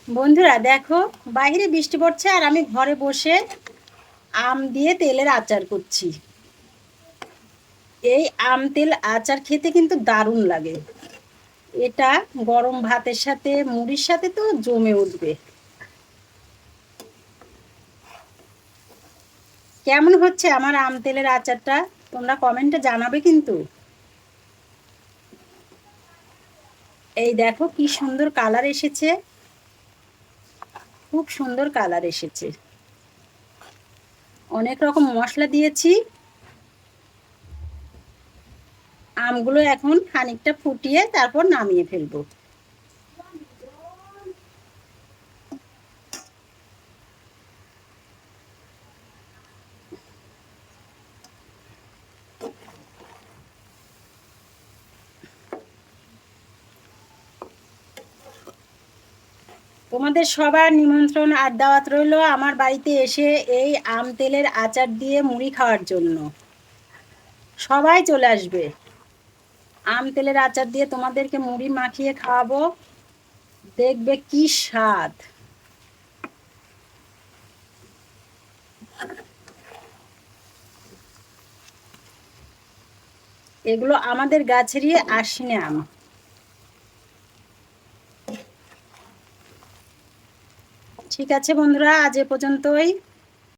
বন্ধুরা দেখো, বাইরে বৃষ্টি পড়ছে আর আমি ঘরে বসে আম দিয়ে তেলের আচার করছি। এই আম তেল আচার খেতে কিন্তু দারুণ লাগে। এটা গরম ভাতের সাথে মুড়ির সাথে তো জমে উঠবে। কেমন হচ্ছে আমার আম তেলের আচারটা তোমরা কমেন্টে জানাবে কিন্তু। এই দেখো কি সুন্দর কালার এসেছে, খুব সুন্দর কালার এসেছে। অনেক রকম মশলা দিয়েছি। আমগুলো এখন খানিকটা ফুটিয়ে তারপর নামিয়ে ফেলবো। তোমাদের সবার নিমন্ত্রণ আর দাওয়াত রইল আমার বাড়িতে এসে এই আম তেলের আচার দিয়ে মুড়ি খাওয়ার জন্য। সবাই চলে আসবে। আম তেলের আচার দিয়ে তোমাদেরকে মুড়ি মাখিয়ে খাওয়াবো, দেখবে কি স্বাদ। এগুলো আমাদের গাছেরই আশিনে আম। ঠিক আছে বন্ধুরা, আজ এ পর্যন্তই।